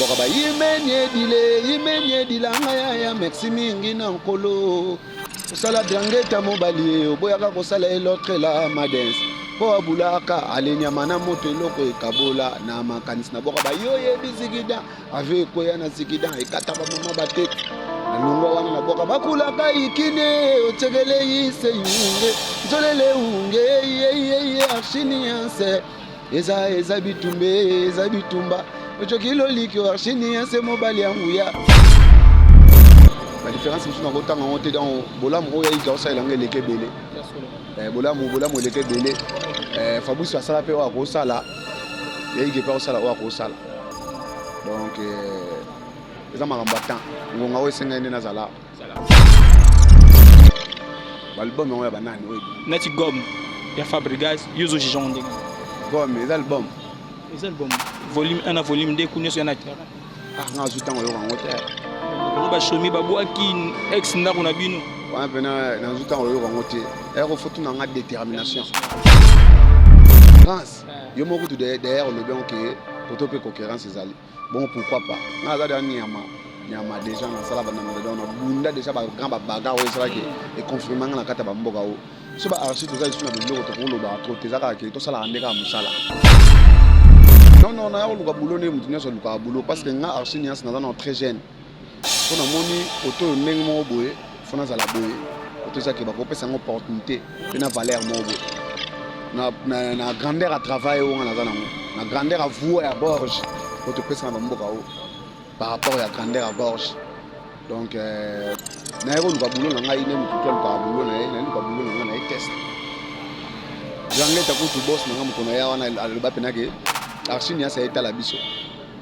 bokaba imenye dilanga ya merci mingi na nkolo osala drangeta mobali oboyaka kosala elotre la madens po abulaka alenyama na moto eloko ekabola na makanisi na bokaba yo yebisikida ave koya na sikida ekata ba mama batete nalungwa wana na boka bakulaka ikine otegele yise yunge nzolele unge ye arshini yanse eza bitumba ocho kilo likyo arshini yanse mobali yangu ya la différence c'est que autant on était dans bolamu oya ika osala ngele kebele bolamu leke bele Fabrice asala pe wa ko sala ya ike pa osala wa ko sala donc eza makambo atan ngonga oyo esenga ende nazala balbum yango ya banani oyo neti gomme ya Fabregas yuzo jijon ndenge gomme eza album volume 1 na volume 2 kunyeso ya na terrain nga azu ntango oyoka yango te bashomi babwaki ex ndako na bino wana mpena nazu ntango oyoka yango te eko foto na nga détermination France yo moko tu derrière olobi yango koto mpe concurrence ezali bon pourquoi pas nga aza deya nyama déjà nasala banama dedans na bunda déjà bagrand babagar oyo esalaki econfirme nga na kati ya bamboka oyo so baarchi toza lisu na biloko tokolobaka trop te eza kaka ke tosalaka nde kaka mosala non naya koluka bulo nde motu nyonso alukaka bulo parce que nga archi nyonso naza na très jeune mpo namoni oto oyo ndenge moko boye fo nazala boye oto ezaki bakopesa yango opportunité mpe na valeur moko boye na grandeur à travail oyo nga naza nango na grandeur à voix ya borge po topesa na bamboka oyo par rapport à grandeur à gorge donc naye koluka bulo na ngai nde motu to alukaka bulo na ye nayeluka bulo na ngai na ye test jangleta kutu bos na nga mokolo ya wana aloba mpenake archi nyasa etala biso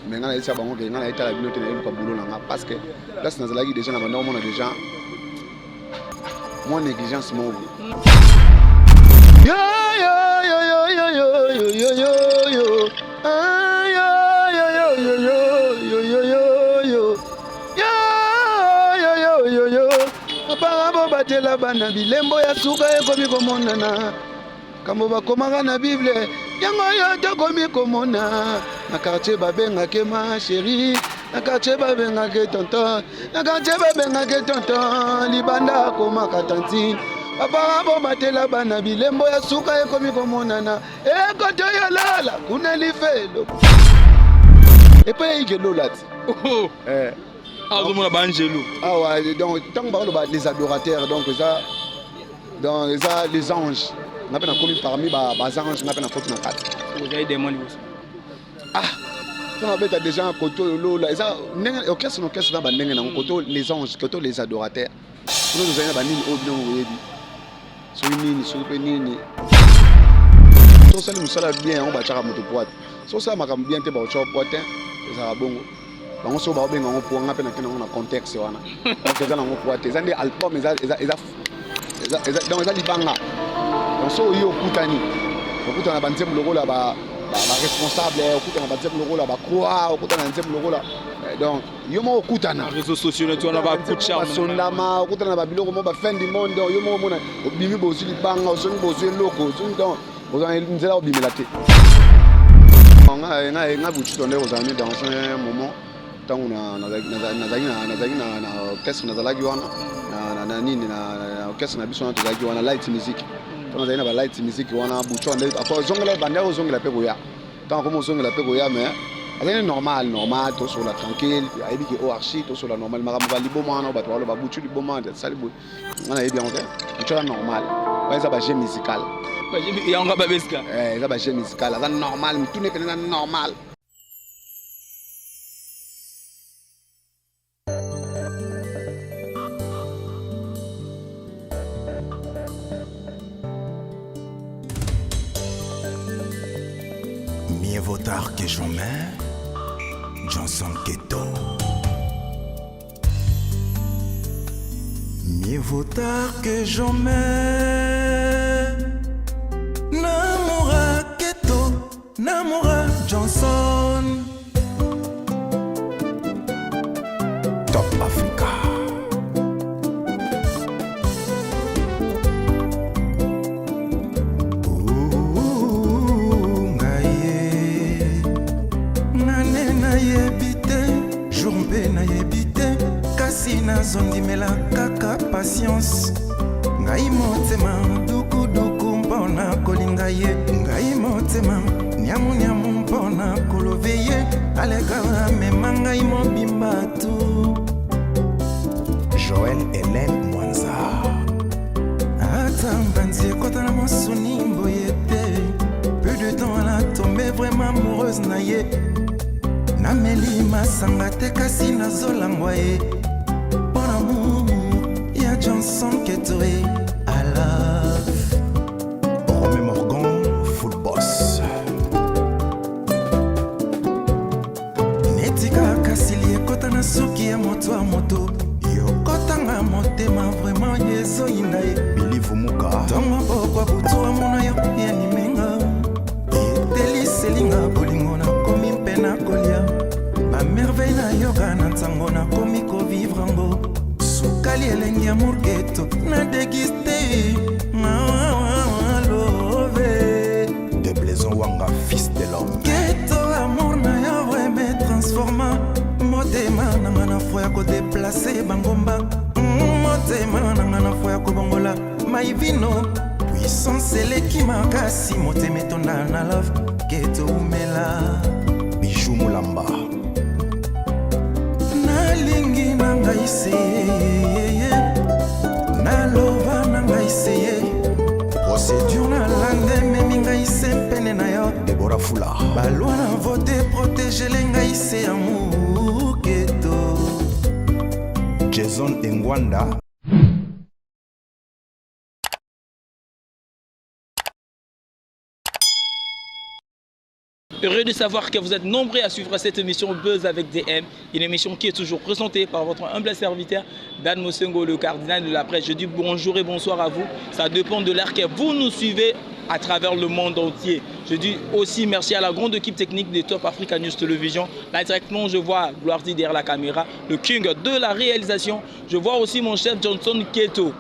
mais nga nayelisa bango ke nga na etala bino te nayeluka bulo na nga parce que place nazalaki déjà na bandako mona déjà mwa négligence moko apanga batela bana bilembo ya suka ekomi komonana kambo bakomaka na bible yango yo tokomi komona na quartier babengake ma chérie na quartier babengake tonton na quartier babengake tonton libanda akomaka tantine apanga batela bana bilembo ya suka ekomi komonana ekoto yolala kuna lifelo epe igelola ti azomona baangelo awa donc ntango bakoloba les adorateurs donc eza les anges nga mpe nakomi parmi baange nga mpe na foti na kati ntango abeta déjà koto olola eza ndenge orchestre na orchestre na bandenge nango koto les anges koto les adorateurs soki tozali na banini oyo bino oyebi soki nini soki mpe nini tosali mosala bien yango batiaka moto poite sosala makambo bien te baotya poite ezala bongo bango so baobenga yango po nga mpe nakende yango na contexte wana donc eza nango poite eza nde album donc eza libanga donc so oyi okutana na banzembo lokola baresponsable okutana na banzembo lokola bacroi okutana na nzembo lokola donc yo moko okutana réseaux sociaux neti wana basondama okutana na babiloko moko bafin du monde yo moko omona obimi bozwi libanga osongi bozwi eloko ozwi donc ozala nzela obimela te nga bututo nde kozala ni dans un moment ntango nazalaki na orchestre nazalaki wana na nini na orchestre na biso wana tozalaki wana light music ntango nazalaki na balight music wana bututo nde ozongela bandeko ozongela mpe koya ntango komi ozongela mpe koya mais azali normal tosola tranquille ayebi ke oarchi tosola normal makambo baliboma wana bato baloba butu liboma sali boye nga nayebi yango te butu eza normal oyo eza baje musical yango babesika eza baje musical aza normal mitune epene eza normal. Mieux vaut tard que jamais, Johnson Keto. Mieux vaut tard que jamais, Namora Keto, Namora Johnson. Top Africa. Yebite mpe nayebi te kasi nazondimela kaka patience ngai motema dukuduku mpona kolinga ye ngai motema nyamunyamu mpona kolove ye aleka mema ngai mobimba tu. Joël Hélène Mwanza. Ata mbanzi ekota na mosuni mboye te peu de temps elle a tombé vraiment amoureuse na ye nameli masanga te kasi nazolangwa ye bon amour ya Johnson Ketore I love Romain Morgan, full boss. netika kasili ekota na suki ya moto a moto yokotanga motema vraiment yezoyinda ye Bilivu Muka. tongo pokwa butu amona yo yanimenga eteliselinga bolingo nakomi mpe na kolia bamerveille na yoka na ntango nakomi kovivre ngo sukali elengi ya murgeto na degiste love De Blaison Wanga, fils de l'homme. keto amour na yo vreme transforma motema nanga na fo ya kodeplace bangomba motema nanga na fo ya kobongola maivino puissance eleki makasi motema etonda na love keto umela Bijou Moulamba. nalingi na ngai seye naloba na ngai seye procédure na lande memi ngai se pene na yo Deborah Fula. balwa na vote protégele ngai se amour keto Jason Engwanda. Heureux de savoir que vous êtes nombreux à suivre cette émission Buzz avec DM, une émission qui est toujours présentée par votre humble serviteur Dan Mosengo, le cardinal de la presse. Je dis bonjour et bonsoir à vous. Ça dépend de l'heure que vous nous suivez à travers le monde entier. Je dis aussi merci à la grande équipe technique de Top Africa News Television. Là directement, je vois Gloire derrière la caméra, le king de la réalisation. Je vois aussi mon chef Johnson Keto,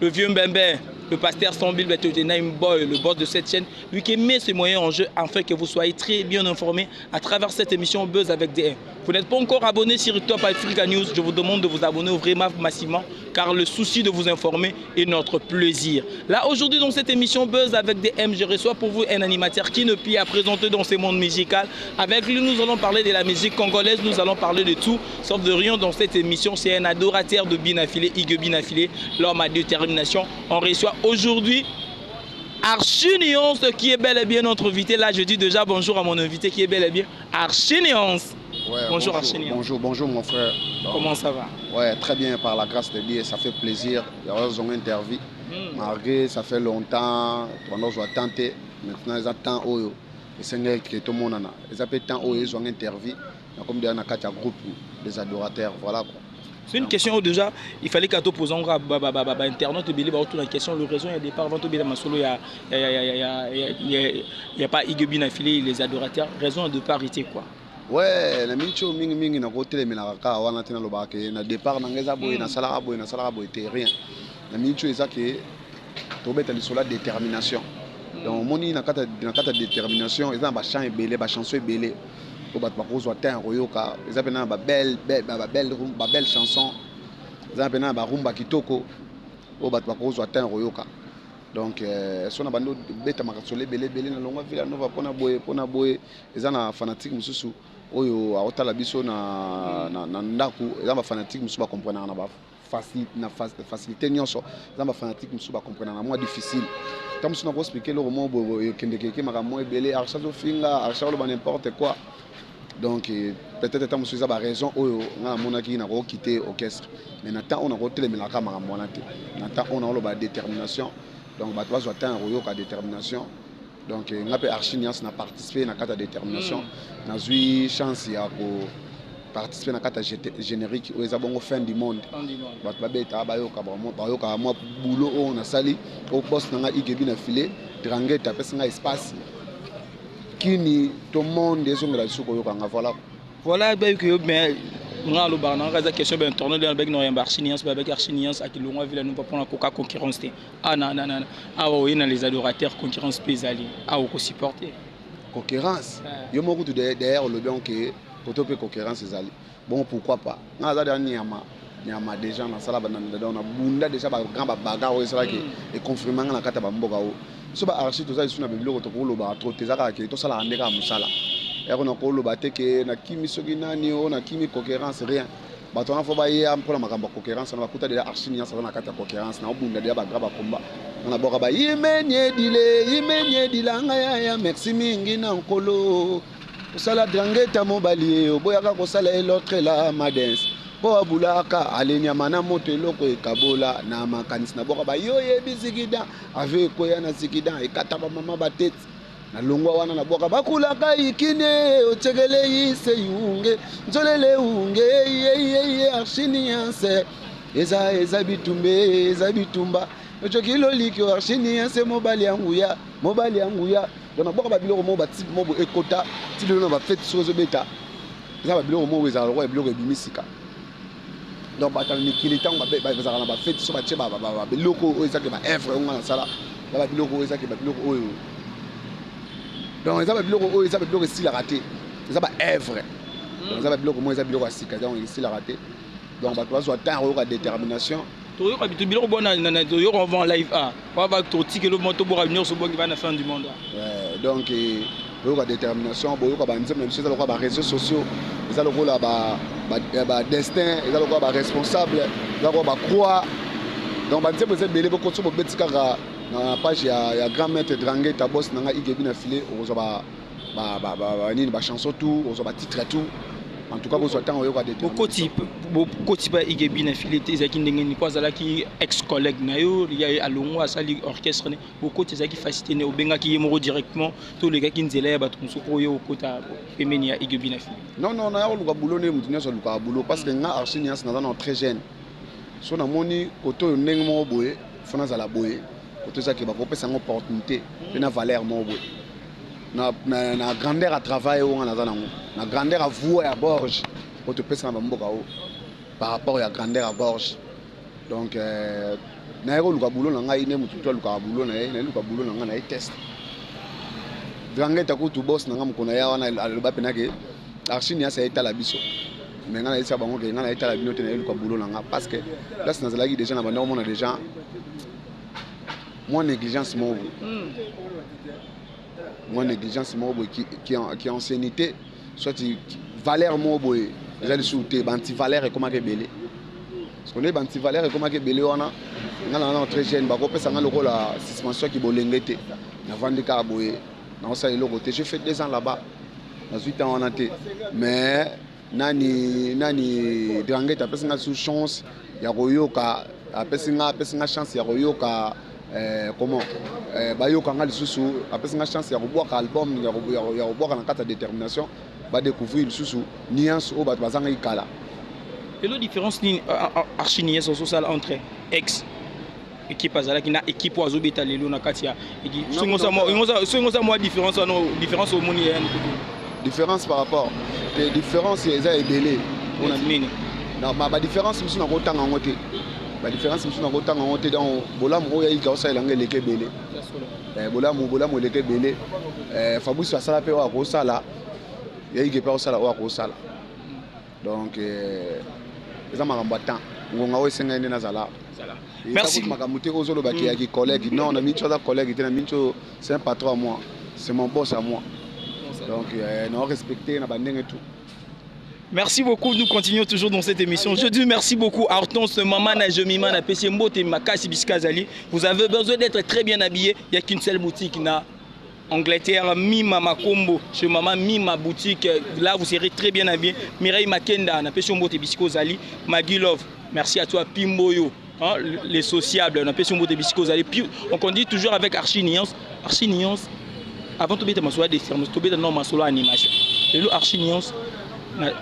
le vieux Mbembe, le pasteur Sambil Naim Boy, le boss de cette chaîne, lui qui met ses moyens en jeu afin que vous soyez très bien informés à travers cette émission Buzz avec DM. Vous n'êtes pas encore abonné sur Top Africa News, je vous demande de vous abonner vraiment massivement car le souci de vous informer est notre plaisir. Là aujourd'hui dans cette émission Buzz avec DM, je reçois pour vous un animateur qui ne peut à présenter dans ce monde musical. Avec lui nous allons parler de la musique congolaise, nous allons parler de tout sauf de rien dans cette émission. C'est un adorateur de Binafilé, Igue Binafilé, l'homme à détermination. On reçoit aujourd'hui Archinuance qui est bel et bien notre invité. Là je dis déjà bonjour à mon invité qui est bel et bien Archinuance. Ouais, bonjour Archinuance. Bonjour mon frère. Donc, comment ça va? Ouais, très bien par la grâce de Dieu, ça fait plaisir. Il y a une interview. Malgré ça fait longtemps, on a tenté. Maintenant ils attendent Oyo. Et c'est un qui est tout le monde. Ils appellent tant Oyo, ils ont une interview. Comme il y a un groupe des adorateurs. Voilà quoi. C'est une question où déjà, il fallait qu'à tout poser un internaute et bien autour de la question. Le raison, il y a des parts, il n'y a pas Igue Binafilé, les adorateurs. Raison de parité quoi. Ouais, la mincho mingi mingi na côté mais na ka wana tena lobaka na départ na ngeza boy na sala boy te rien. La mincho eza que to beta lisola détermination. Donc moni na kata détermination eza ba chant ebele ba chanson ebele. Ko bat ba kozwa ten royoka eza pena ba belle chanson. Eza pena ba rumba kitoko. Ko bat ba kozwa ten royoka. Donc sona bando beta makasole belé na longa villa nova pona boye eza na fanatique mususu oyo aotala biso na ndaku eza ba fanatique mususu ba comprendre na ba facilité nyonso eza ba fanatique mususu ba comprendre na moi difficile tant mususu na ko expliquer le roman boye kendeke makambo ebele archalo finga archalo ba n'importe quoi. Donc peut-être tant mususu eza ba raison oyo nga monaki na ko quitter orchestre mais na temps on a ko telemela ka makambo na te na temps on a ba détermination. Donc, tu vas avoir une détermination. Donc, on a Archinuance n'a participé à la détermination. On a eu chance de participer à la générique où ils ont fin du monde. On a boulot on a sali au poste on a Igue Binafilé, Drangue tapé un espace qui ni tout le monde est sur la voilà. Voilà, mais nga lo bana nga za question ben tourner dans avec no Archinuance avec Archinuance à qui longa villa nous pas prendre coca concurrence non ah oui dans les adorateurs concurrence pesali ah au supporter concurrence yo moko derrière le bien que Koto pe concurrence ezali. Bon pourquoi pas. Na za dernier nyama déjà na sala banana on a bunda déjà ba grand bagarre o sala et confirmant na kata ba mboka o. So ba archi to za isu na biloko to ko loba trop tezaka ke to sala andeka musala. Et on a ko loba te ke na kimi soki nani o na kimi concurrence rien. Ba to na fo ba ye am pour la makambo concurrence na ba kuta déjà archi nya sala na kata concurrence na bunda déjà ba graba combat. Na boka ba yimenye dila ngaya merci mingi na nkolo. Osala drangeta mobali oboyaka kosala l'autre la madens po abulaka alenya mana moto eloko ekabola na makanisi na boka ba yo yebisikida ave koya na sikida ekata ba mama batete na longwa wana na boka bakulaka ikine otegele yise yunge nzolele unge ye archini yanse eza bitumba ocho kilo likyo archini yanse mobali yangu ya donc na boka ba biloko mo ba type mo bo ekota ti lelo na ba fête sozo beta eza ba biloko mo weza roi biloko ebimisika donc ba tan mikili tango ba za na ba fête so ba che ba biloko o eza ke ba œuvre on na sala ba biloko o eza ke ba biloko oyo donc eza ba biloko o eza ba biloko style raté eza ba œuvre donc eza ba biloko mo eza biloko asika donc style raté donc ba to zo temps o détermination Toyo kabitu biloko bona na toyo on va en live on va to tikelo moto bo revenir sur bongi va na fin du monde. Donc boyo ka détermination boyo ka ba nzembe na biso ba réseaux sociaux eza loko la ba destin eza loko ba responsable eza loko ba croix donc ba nzembe ze belé boko so bo betika na page ya grand maître Drangeta boss na nga igebi na filé ozo ba nini ba chanson tout ozo ba titre tout. En tout cas, vous êtes en train de beaucoup de Igebi na filete ezaki ndenge ni kwazala ki ex collègue na yo ya alongo asali orchestre ne beaucoup de ezaki facilité ne obenga ki yemoro directement to le gaki nzela ya bato musoko yo kota pemeni ya Igebi na filete. Non na ya luka boulot ne mutunya so luka boulot parce que nga archinias na dans très jeune. So na moni koto ndenge mo boye fona za la boye koto ezaki ba kopesa ngo opportunité na valeur mo boye. Na grandeur à travailler on a na grandeur à voir à Borges pour te passer na mboka par rapport à grandeur à Borges donc na ero luka boulot na ngai ne mutu to luka boulot na luka boulot na ngai na test Drangeta ko tu boss na ngam ko na ya wana aloba penake archini ya sa etala biso mais ngana isa bango ke ngana etala bino te na luka boulot na nga parce que là c'est dans la déjà na banda on a déjà moins négligence mo moins négligence mobo qui ancienneté soit valeur mobo déjà le souté banti valeur et comment que belé parce qu'on est banti valeur et comment que belé on a très jeune ba ko pesa nga loko la suspension qui bolengete na vandika boye na ça le côté je fais 2 ans là-bas na 8 ans on a été mais nani Drangeta pesa nga sous chance ya koyoka pesa nga chance ya koyoka comment bayoka nga lisusu apesi nga chance ya koboka album ya koboka na kata détermination ba découvrir lisusu nuance o bato bazanga ikala et la différence ni archinies social entre ex équipe azalaki na équipe ozo beta lelo na kati ya songo sa moi différence au moni ya différence par rapport les différences eza ebele on a nini na ba différence musu na kotanga ngote la différence c'est que autant on était dans bolam oya ika ça elanga leke belé bolam leke belé Fabrice sala pe wa ko sala ya ike pe sala wa ko sala donc eza makambo temps ngonga we senga ene na zala merci makamute ozolo baki ya ki collègue non na mincho za collègue te na mincho c'est un patron à moi c'est mon boss à moi donc non respecter na bandenge tout. Merci beaucoup, nous continuons toujours dans cette émission. Je dis merci beaucoup à Hortense, maman na Jemima na Pesembo et Makasi Biskazali. Vous avez besoin d'être très bien habillé. Il n'y a qu'une seule boutique na Angleterre, Mima Makombo, chez maman Mima boutique. Là vous serez très bien habillé. Mireille Makenda na Pesembo et Biskazali, Maggie Love. Merci à toi Pimboyo. Hein, les sociables, on a Pesembo et Biskazali. Puis on continue toujours avec Archiniance. Archiniance avant de mettre ma soirée des fermes, de mettre ma soirée animation. Et le Archiniance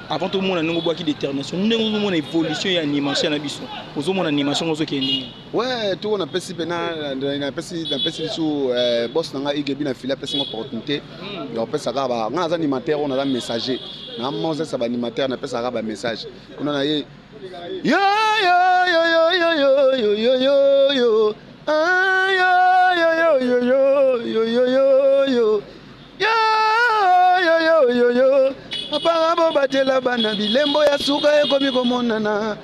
avant tout le monde a une détermination, une évolution et animation na biso. Ozo mon animation ozo ki ndingi. Ouais, tout on a pesi pena na pesi sous boss na Igebi na fila pesi opportunité. On pesa ka ba nga za animateur on a la messager. Na mose ça ba animateur na pesa ka ba message. On a yo yo yo yo yo yo yo yo yo. Ah yo yo yo yo yo yo yo yo. Yo yo yo yo. Apparemment batela bana bilembo ya suka ekomi komonana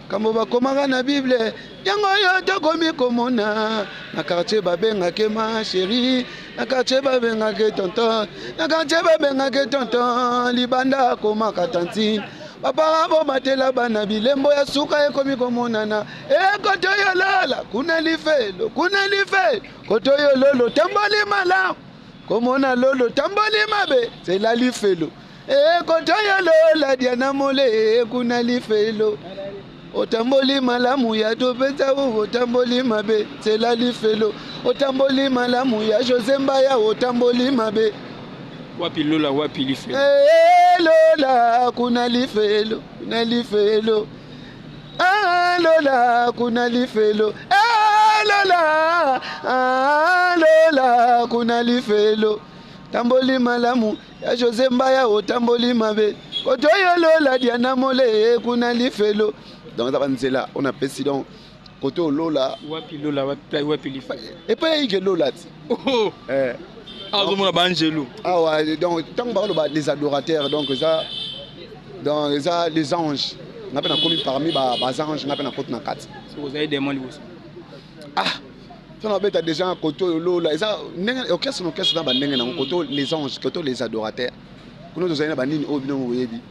kambo bakomaka na bible yango yo tokomi komona na quartier babengake ma chéri na quartier babengake tonton na quartier babengake tonton libanda akomaka tantine bapara bo batela bana bilembo ya suka ekomi komonana koto yo lala kuna lifelo koto yo lolo tamboli malamu komona lolo tamboli mabe zela lifelo koto yo lola diana mole kuna lifelo otamboli malamu ya topeza otamboli mabe zela lifelo otamboli malamu ya José Mbaya otamboli mabe wapi lola wapi lifelo lola kuna lifelo lola kuna lifelo lola kuna lifelo tamboli malamu ya José Mbaya otamboli mabe kotoyo lola diana mole kuna lifelo donc ça va nzela on appelle si donc koto lola wapi lola wapi lifelo et pas il lola oh azomona banjelo ouais donc tant que parle les adorateurs donc ça dans les anges on appelle comme parmi bas anges on appelle na côté na 4 vous avez des mots aussi on appelle déjà koto lola ça orchestre dans ba ndenge na koto les anges koto les adorateurs kuno tozali ba nini obino oyebi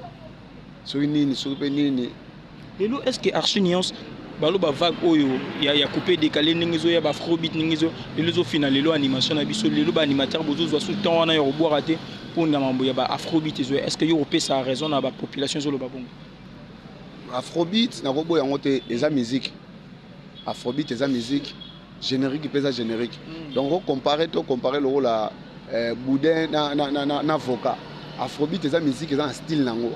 so nini so pe nini lelo est-ce que Archiniance balo ba vague oyo ya coupé décalé ningizo ya ba afrobeat ningizo lelo zo final lelo animation na biso lelo ba animateur bozo zo sous temps wana ya robo raté pour na mambo ya ba afrobeat zo est-ce que yo repé ça raison na ba population zo lo ba bongo afrobeat na robo ya ngote eza musique afrobeat eza musique générique pesa générique donc on comparer le rôle à boudin na vocal afrobeat eza musique eza un style nango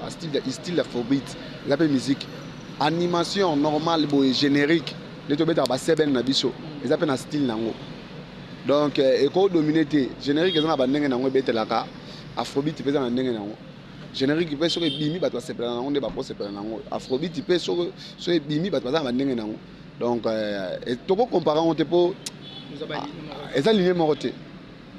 style afrobeat eza pe musique animation normale boy générique les to beta ba seben na biso eza pe na style nango donc eko dominité générique eza na ba ndenge nango betelaka afrobeat pesa na ndenge nango générique pe so bimi bato sepela nango nde ba po sepela nango afrobeat pe so bimi bato za ba ndenge nango donc toko comparer on te po eza ligne morote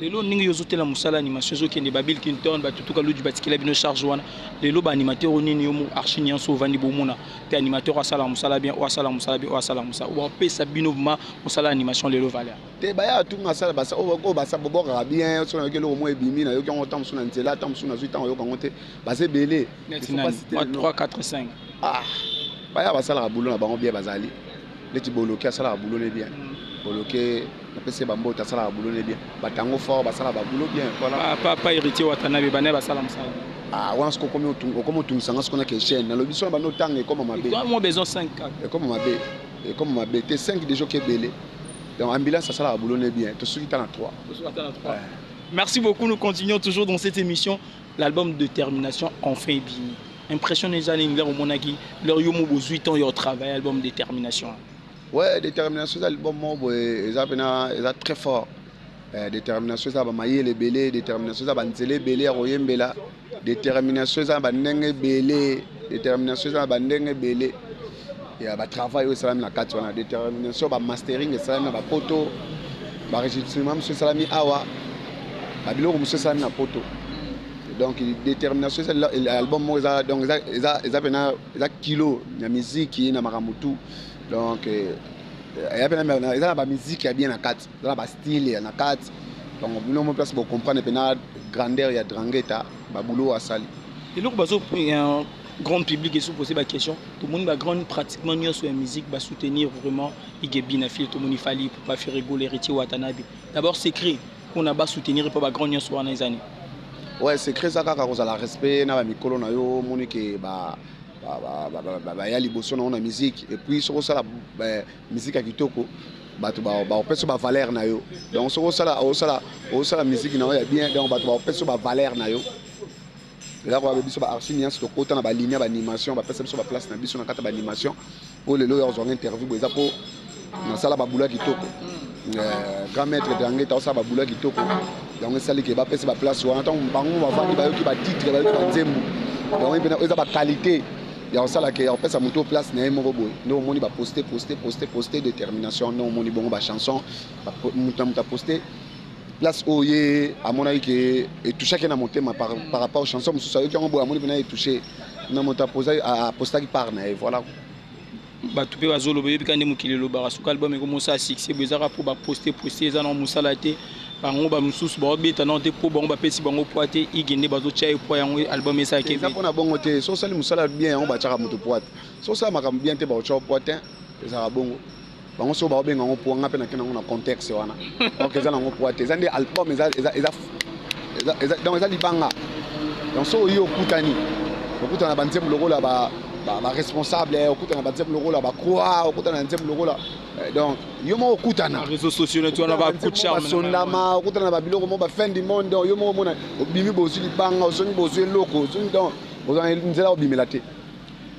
lelo ningi yozotela musala animation zo kende babil kinton batutuka ludi batikela bino charge wana lelo ba animateur onini yo mu Archiniance ovandi bomona te animateur asala musala bien o asala musala bien o asala musala o pesa bino ma musala animation lelo valeur te baya tunga sala basa o basa boboka bien so na kelo mo ebimi na yo ki on tam suna nzela tam suna zuita yo kangote base belé 3 4 5 baya basala boulot na bango bien bazali leti boloki asala boulot ne bien boloki na pese bambo ta sala boulot ne bien batango fort basala ba boulot bien voilà pas héritier Watanabe bana basala musala once ko comme otung sanga ce qu'on a que chaîne na lobiso ba no tang comme mabe moi besoin 5 comme mabe te 5 déjà qui est belé donc ambulance ça la boulot ne bien to suki ta na 3 merci beaucoup nous continuons toujours dans cette émission l'album Détermination enfin bien impression les années au monaki leur yo mo 8 ans yo travail album Détermination. Ouais, Détermination, c'est l'album est très fort. Détermination, c'est Maïe Belé, Détermination, c'est Nzele Belé, Royem Bela, Détermination, c'est Bandenge Belé, Détermination, c'est Bandenge Belé. Il y a un travail aussi, la 4, Détermination, mastering, c'est la photo, enregistrement, c'est Salami Awa, Babilo, c'est Salami la photo. Donc, Détermination, c'est l'album, donc, il y a kilo, il y a musique, il y a Maramutu. Donc il y a la musique qui est bien à 4, il y a la style à 4. Donc nous place pour comprendre la grandeur, il y a Drangheta, Baboulou à Sali. Et donc il y a un grand public qui se pose la question, tout le monde va grand pratiquement sur la musique va soutenir vraiment il est bien affilié tout le monde il fallait pour pas faire rigoler l'héritier Watanabe. D'abord c'est créé qu'on a pas soutenir pour pas grand sur les années. Ouais, c'est créé ça quand on a la respect na ba mikolo na yo monique ba ya liboso na musique et puis sur ça la musique à kitoko bato ba peso ba valeur na yo donc sur ça la musique na yo bien donc bato ba peso ba valeur na yo là ko ba biso ba Archiniance to kota na ba ligne ba animation ba peso biso ba place na biso na kata ba animation pour le loyo zo interview bo ezapo na sala ba bula kitoko grand maître Drangheta o sa ba bula kitoko donc ça li ke ba peso ba place wana tant bango ba vandi ba yo ki ba titre ba yo ki ba nzembu donc il y a ba qualité. Il y a ça là qui en fait ça monte place na mo boy no moni ba poster Détermination no moni bongo ba chanson ba muta poster place oye à mon avis que et tout chacun a monté par rapport aux chansons sous ça qui ont beau à mon avis touché na monta poser à poster qui parle et voilà bato pe bazolo boyebi kande mokili lo bara suka album ko mosa succès bezaka po ba poster za na musala te bango ba mususu ba obeta na te po bango ba pesi bango poate igende bazo chai po yango album esa ke ça pona bongo te so sali musala bien on ba chaka moto poate so ça makam bien te ba chao poate eza bongo bango so ba obenga ngo po nga pe na kena ngo na contexte wana donc eza na ngo poate eza ndi album eza donc eza libanga donc so yo kutani okutana banzem logo la ba responsable okutana banzem logo la ba croix okutana banzem logo la donc yo mo okutana réseaux sociaux tu na ba coup de charme sondama okutana ba biloko mo ba fin du monde yo mo mona obimi bozu libanga osoni bozu eloko osoni donc ozana nzela obimela te.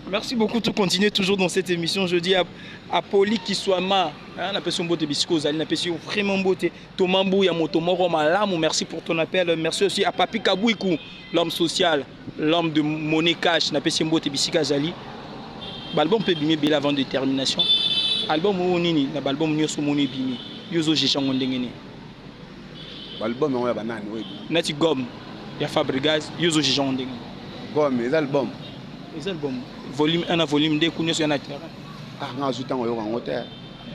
Merci beaucoup, tu continues toujours dans cette émission. Je dis à Poli qui soit ma, la personne beauté biscos, la personne vraiment beauté, Thomas Bouya Motomoro Malam, merci pour ton appel. Merci aussi à Papi Kabouikou, l'homme social, l'homme de monnaie cash, la personne beauté bisika Jali. L'album peut bimer bel avant détermination. Album où nini, l'album nous sommes monnaie bimé. Yozo j'ai ngondengene. L'album on a banane oui. Nati gomme, ya Fabregas, yozo j'ai ngondengene. Gomme, les albums. Les albums. Volume 1 à volume 2 connaissent un terrain. Ah nga zuta ngo yoka ngote.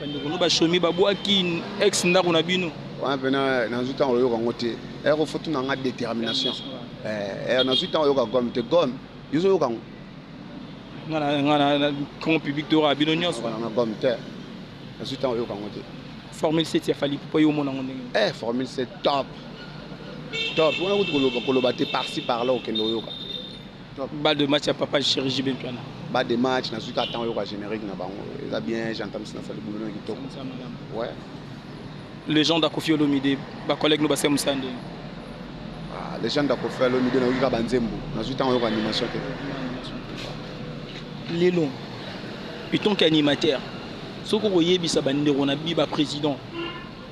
Bandeko ba shomi babwaki ex ndako na bino. Wa pena na zuta ngo yoka ngote. Ero faut na nga détermination. Na zuta ngo yoka gomme te gomme. Yuzo yoka ngo. Ngana grand public to rabino nyos. Na gomme te. Na zuta ngo yoka ngote. Formule 7 ya fali pour yo mona ngondenge. Formule 7 top. Top. On a ko koloba te par-ci par-là au kendo yoka. Bas de match à papa chéri Jibin Piana. Bas de match, na suite attend au générique na bango. Ça bien, j'entends ça na fait le boulot qui top. Ouais. Les gens d'Akofi Olomide, ba collègue no basé Musande. Ah, les gens d'Akofi Olomide na wika banzembo. Na suite attend au animation. Lelo. Piton qui animateur. Soko oyebisa bandero na biba président.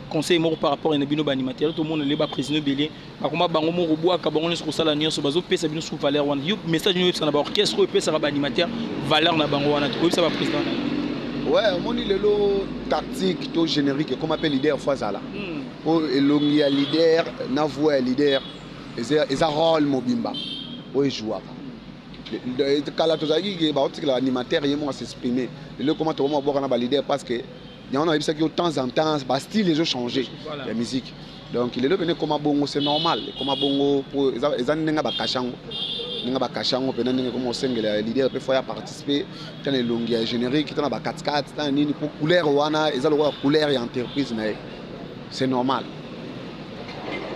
Conseil mort par rapport à un bino animateur tout le monde les bas président belé bakoma bango mo roboa ka bango sur sala nyonso bazo pesa bino sur valeur wana yo message no pesa na ba orchestre pesa ba animateur valeur na bango wana to pesa ba président ouais moni lelo tactique to générique comme appelle leader fazala o elongi leader na voix leader eza rôle mobimba o jouer kala to zaki ba otikala animateur yemo s'exprimer le comment to mo boka na ba leader parce que on a vu ça que de temps en temps, le style les ont changé, voilà. La musique. Donc il est venu comme bongo, c'est normal. Comme bongo, ils ont n'enga bakachango, n'enga bakachango, pendant n'enga comme on sait que les leaders peuvent participer. Quand les longues génériques, quand on a 4x4, quand on a pour couleur wana, ils ont le couleur et entreprise, mais c'est normal.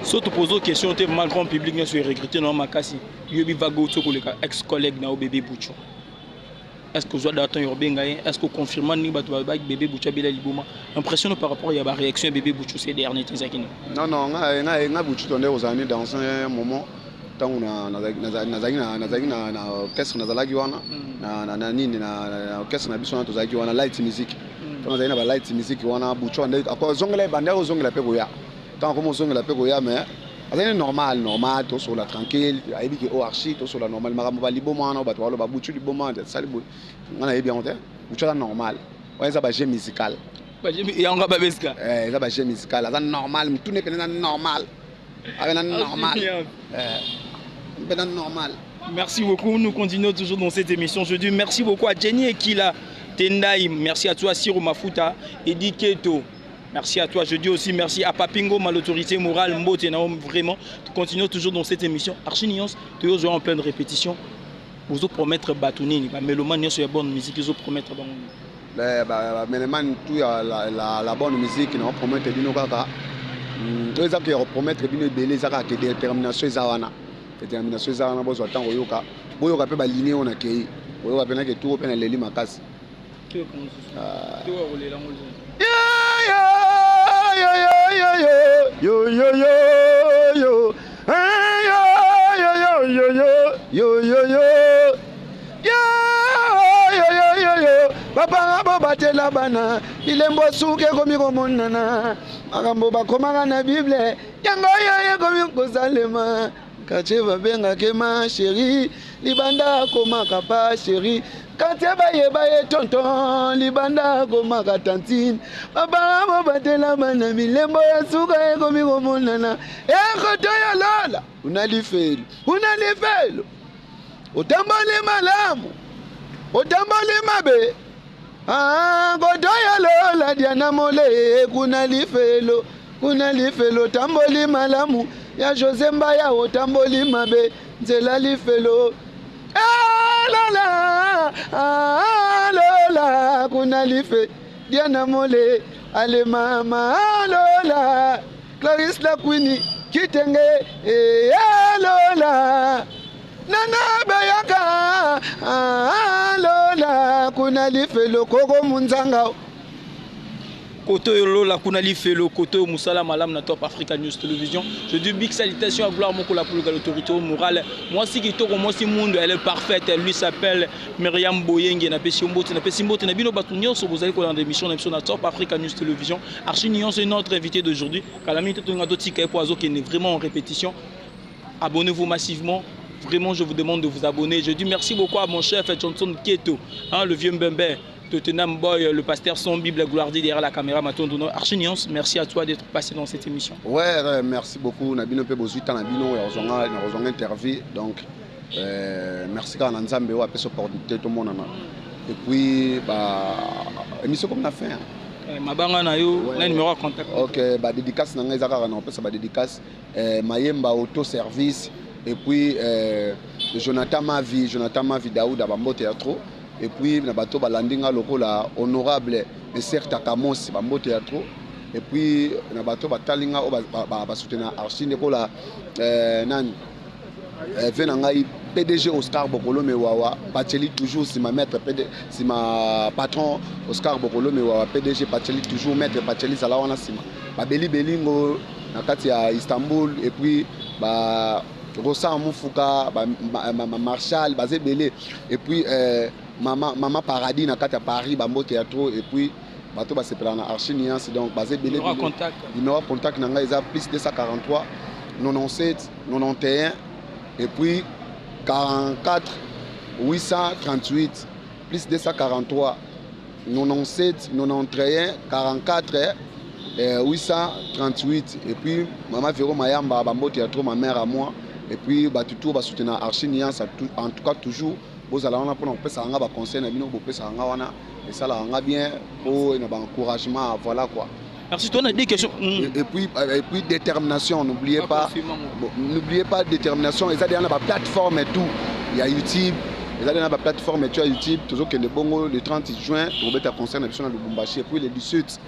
Surtout poser question, tu es mal grand public, nous sommes regrettés dans ma casse. Yobi vago, tu es ex-collègue na bébé Boucho. Est-ce que vous avez d'attendre est-ce que vous confirmez que bébé Boucha Bela Liboma impressionné par rapport à la réaction bébé Boucha ces derniers temps? Non, non, on a Boucha tourné aux années dans un moment tant on a orchestre na zalaki wana na nini na orchestre na biso na tozaki wana light music tant on a light music wana Boucha ako zongela bandero zongela pe goya tant comme zongela pe goya mais c'est normal tout sur la tranquille il dit que au archi tout sur la normal marambo ba liboma na ba to ba Boucha liboma ça on a bien honte Boucha normal ouais ça ba jeu musical ba jeu ya nga ba beska ça ba jeu musical ça normal tout n'est pas normal avec normal normal. Merci beaucoup, nous continuons toujours dans cette émission. Je dis merci beaucoup à Jenny Ekila Tendai, merci à toi Siro Mafuta, Edi Keto. Merci à toi, je dis aussi merci à Papingo, l'autorité morale, Mbote, vraiment. Nous continuons toujours dans cette émission. Archinions, tu es en pleine répétition. Vous allez promettre Batouni, Méloman, sur la bonne musique, vous allez promettre Méloman, tout la bonne musique, nous promettre Binokaka. Nous allons promettre Binokaka, que détermination Zawana. Détermination Zawana, vous allez attendre Oyoka. Oyoka peut baligner, on a créé. Oyoka peut être tout open à l'élite Makas. Yo yo yo yo papa batela bana ilembo suke komi komonana makambo bakomaka na bible yango yo komi kosalema quartier babengaka ma chéri libanda komaka pa chéri quartier bayeba tonton libanda komaka tantine babanga batela bana milembo ya suka ekomi komonana ekoto ya lola unalifelo utamboli malamu utamboli mabe koto ya lola diana mole kuna lifelo tamboli malamu ya José Mbaya otamboli mabe nzela lifelo lola kuna life diana mole ale mama lola Clarisse la Queenie kitenge lola nana bayaka lola kuna lifelo koko munzanga Koto Lola Kunali Felo, Koto Moussala Malam na Top Africa News Television. Je dis big salutations à gloire mon pour l'autorité morale. Moi si Kito moi si monde elle est parfaite, elle lui s'appelle Myriam Boyenge na Pesimbo na bino batunyo so vous allez dans l'émission na Top Africa News Television. Archinion c'est notre invité d'aujourd'hui. Kalami Totonga Dotika Poazo qui est vraiment en répétition. Abonnez-vous massivement. Vraiment je vous demande de vous abonner. Je dis merci beaucoup à mon chef Johnson Keto, le vieux Mbembe. Tottenham Boy, le pasteur sans Bible, gloire derrière la caméra, Matondono. Archinions, merci à toi d'être passé dans cette émission. Ouais, merci beaucoup. Nabino pe bozuita nabino na interview. Donc merci quand Nzambe wa pe opportunité tout le monde. Et puis émission comme on a fait. Mabanga na yo, na numéro de contact. OK, dédicace na ngai zakara na pesa dédicace Mayemba auto service et puis Jonathan Mavi Daouda Bambo Théâtre. Et puis na bato balandinga lokola honorable Esther Takamos Bambo Théâtre. Et puis na bato batalinga ba soutenir Archine kola nani venangai PDG Oscar Bokolo Mewawa Pacheli toujours si ma maître si ma patron Oscar Bokolo Mewawa PDG Pacheli toujours maître Pacheli sala wana sima ba beli belingo na kati ya Istanbul. Et puis ba Rosa Moufuka Marshall basé belé. Et puis Maman Paradis na kati ya Paris Bambo Théâtre. Et puis bato basepela na Archiniance donc basé belé numéro contact na ngai eza plus 243 97 91 et puis 44 838 plus 243 97 91 44 838. Et puis Maman Véro Mayamba Bambo Théâtre, ma mère à moi. Et puis tout va soutenir Archiniance en tout cas toujours. Vous allez en apprendre un peu ça conseil na bino bopé ça wana et ça là on a bien pour un encouragement voilà quoi. Merci toi on a des questions. Et puis détermination, n'oubliez pas détermination, ils ont dans la plateforme et tout. Il y a YouTube, ils ont dans la plateforme et tout YouTube, toujours que le bongo le 30 juin, tu vas être concert national de Lubumbashi et puis le 18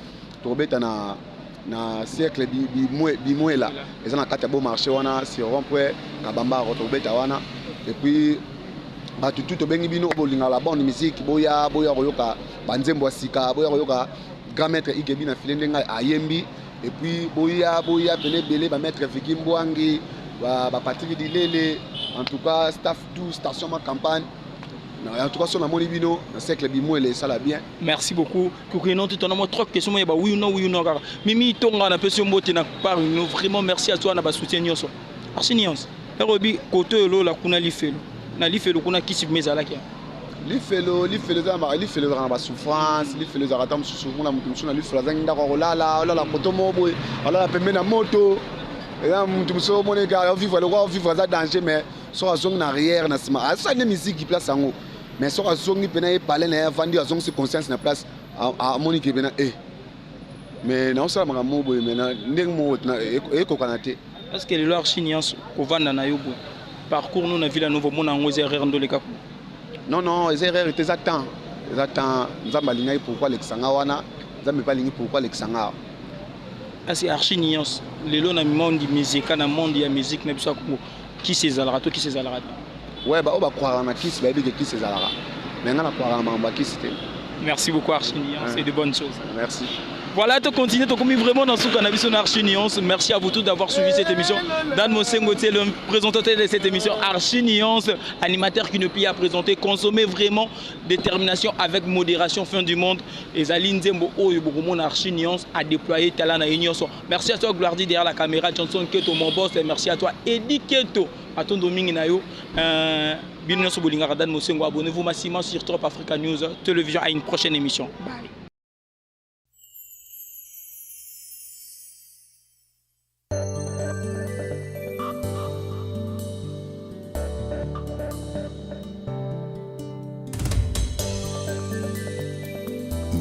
tu vas être na cercle bimwe là. Ils ont na kata beau marché wana sur rond-point Kabamba rotobeta wana et puis tout bengi bino bolinga la bonne musique boya royoka banzembo sika boya royoka grand maître Igebi na filendenga ayembi et puis boya belé ba maître Vikimboangi ba Patrick Dilele en tout cas staff tout station ma campagne en tout cas son amoni bino na cercle bimwele ça la bien. Merci beaucoup. Kokino tu as trop questions mais oui ou non Mimi tonga na pesi mbote na par vraiment merci à toi na ba soutien nyonso. Archinions. Erobi koto lo la kuna lifelo. Na lifelo kuna kisi mezalaki. Lifelo za ba souffrance, lifelo za ratam souffrance na mutu na lifelo za nda ko lala koto mobo, ala pembe na moto. Et là mutu so moneka vivre za danger mais so azong na arrière na sima. Ça une musique qui place en haut. Mais so azong pena e parler na vandi azong se conscience na place a monique pena mais na osala maka mobo mais na ndeng mo na ekokanate. Est-ce que leur chiniance au vanda na yobo parcours nous na ville nouveau mon en erreur ndole kapu. Non, les erreurs étaient attends. Nzamba lingai pourquoi l'exanga wana, nzamba pas lingi pourquoi l'exanga. C'est archiniance. Les lots na monde de musique, na monde de musique na biso ko qui ces alara to qui ces alara. Ouais ba croire na qui c'est qui ces alara. Mais na croire na mamba qui c'était. Merci beaucoup archiniance, c'est de bonnes choses. Merci. Voilà, tu continues, tu commis vraiment dans ce cannabis on Archi Nuance. Merci à vous tous d'avoir suivi cette émission. Dan Mosengo, le présentateur de cette émission Archi Nuance, animateur qui ne peut à présenter. Consommer vraiment détermination avec modération, fin du monde. Et Zaline Zembo, Archi Nuance a déployé talent à Union. Merci à toi, Gloire derrière la caméra, Johnson Keto, mon boss. Et merci à toi, Eddie Keto. À ton domingue, Nayo. Abonnez-vous massivement sur Trop Africa News Télévision. À une prochaine émission. Bye.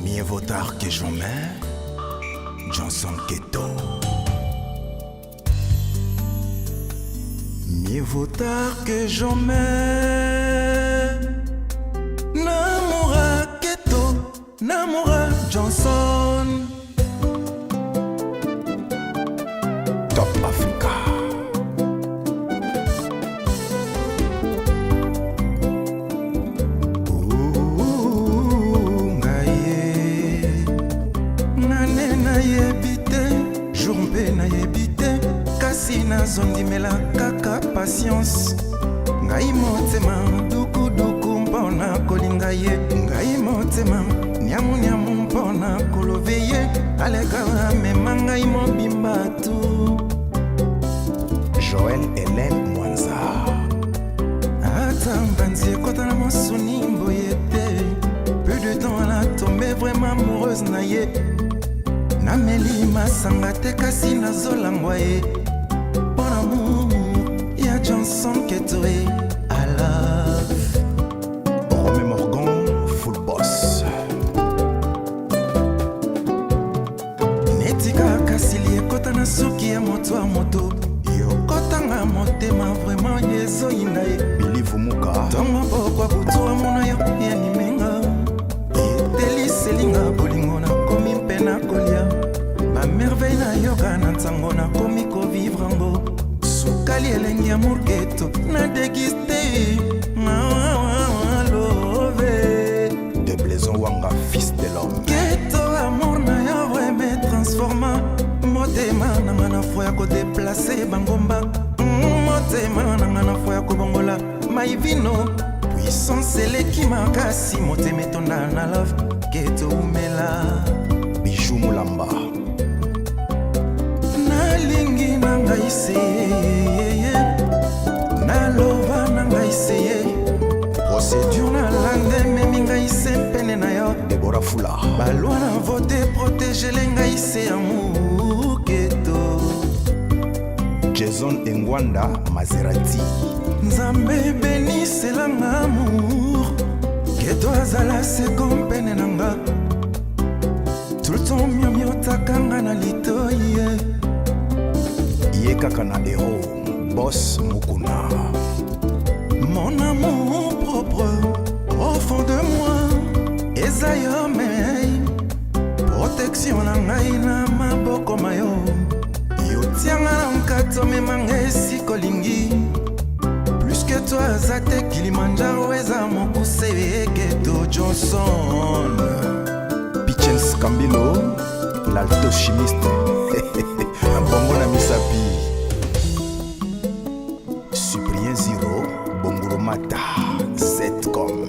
Mieux vaut tard que jamais, Johnson Keto. Mieux vaut tard que jamais. Namora Keto, Namora Johnson. Top Africa. Nazondimela kaka patience ngai motema duku duku mpona kolinga ye ngai motema nyamu nyamu mpona kolove ye aleka mema ngai mobimba tu Joël Hélène Mwanza. ata mbanzi ekota na mosuni mboye te peu de temps elle a tombé vraiment amoureuse na ye nameli masanga te kasi nazolangwa ye Johnson Keto I love Romé Morgan, full boss. Netika kasili ekota na suki ya moto a moto yokotanga motema vraiment yezo inae Bilivu Muka. Tongo bokwa butu wa mona yo ya nimenga Eteli selinga bolingo na komi mpe na kolia Ba merveille na yoga na ntango na komi ko vivre ango Kali elengi amour Keto na dégusté love De Blaison Wanga, fils de l'homme. Keto amour na yo vrai me transforma motema nanga na foi ya kodeplace bangomba motema nanga na foi ya kobongola maivino puissance eleki makasi motema etonda na love Keto umela Bijou Mulamba. nalingi na ngai seye naloba na ngai seye procédure na lande memi ngai se pene na yo Deborah Fula. balwa na vote protege le ngai se amour Keto Jason Engwanda Maserati. nzambe beniselanga amour Keto azala seko mpene na nga tout le temps miomiotaka na litoye Yekaka na héros, boss Mukuna. Mon amour propre au fond de moi Ezayome protection na ngai na maboko mayo yotianga na nkato memanga esikolingi plus que toi zate Kilimanjaro eza mokuse Keto Johnson Pichens Kambilo, l'alto chimiste. Bongo na misapi. Cyprien Ziro, Bongoro Mata, Zcom.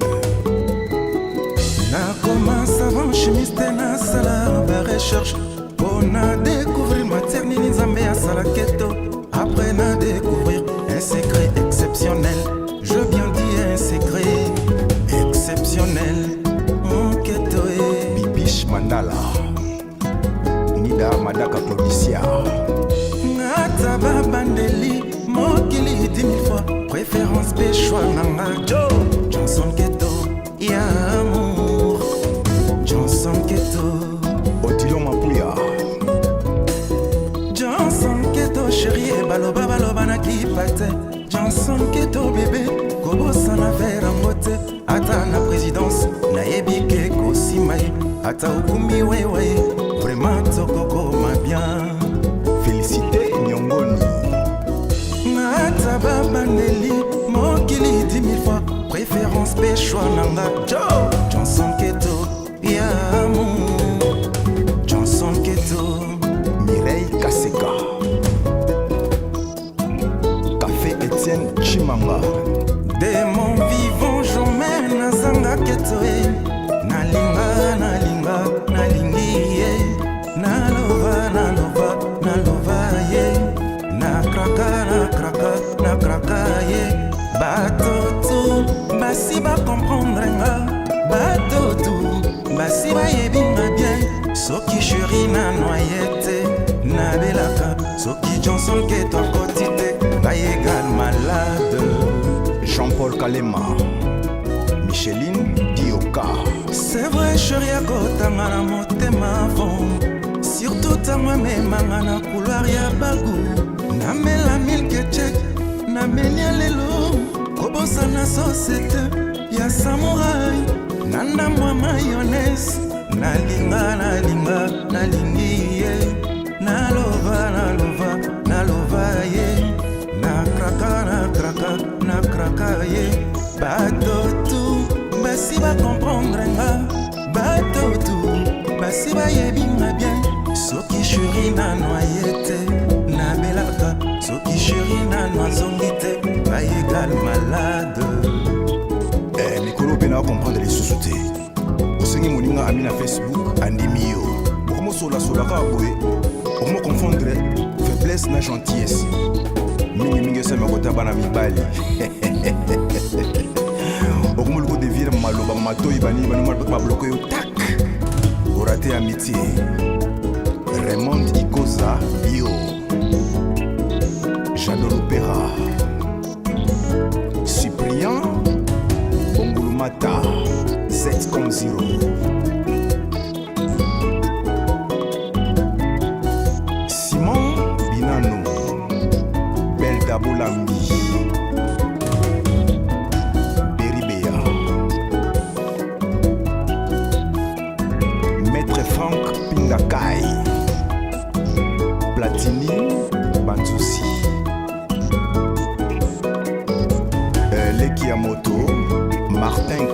na commence avant chimiste na sala ba recherche pour na découvrir matière nini nzambe ya sala Keto après na découvrir un secret exceptionnel je bien dis un secret exceptionnel mon Keto Bibish Mandala. Nida Madaka Claudicia. ngata babandeli mokili 10 000 fois préférence péchoa nanga Johnson Keto ya amour Johnson Keto Otilo Mapuya. Johnson Keto chérie baloba baloba na kipate Johnson Keto bébé kobosa na vera ngote ata na présidence na yebike kosimai ata okumi wewe vraiment tokokoma bien Félicité Nyongoni. ata babandeli mokili 10 000 fois préférence péchoa nanga Johnson Keto ya amour Johnson baketoe nalinga nalinga nalingi ye nalova nalova nalova ye nakraka ye bato tu basi bakomprendre nga bato tu basi bayebinga bien soki chéri na noyete nabelaka soki Johnson ke tokoti te bayegal malade. Jean-Paul Kalema, Micheline Dioka. C'est vrai chéri akotanga na motema fond surtout tango memanga na couloir ya bagu namela milke check nabelia lelo kobosana société ya samouraï nanda mwa mayonnaise nalinga nalinga nalingi ye nalova nalova nalova ye nakraka ye bato tu basi bakomprendre nga bato tu basi bayebinga bien soki chéri na noyete nabelaka soki chéri na noazongi te bayegal malade. Mikolo mpe na comprendre lisusu te osengi moninga ami na Facebook andimi yo okomosolasolaka boye okomo confondre faiblesse na gentillesse mingimingi esema kota bana mibali okomoluko devire maloba matoi bani babloko yo tak orate amitié. Raymond Ikoza Bio, Jadot Opéra, Cyprien Bongulumata, Z comme 0. Simon Binano, Belda Bolambi, Beribea, Maître Franck Pingakai, Platini Banzusi, Lekiamoto, Martin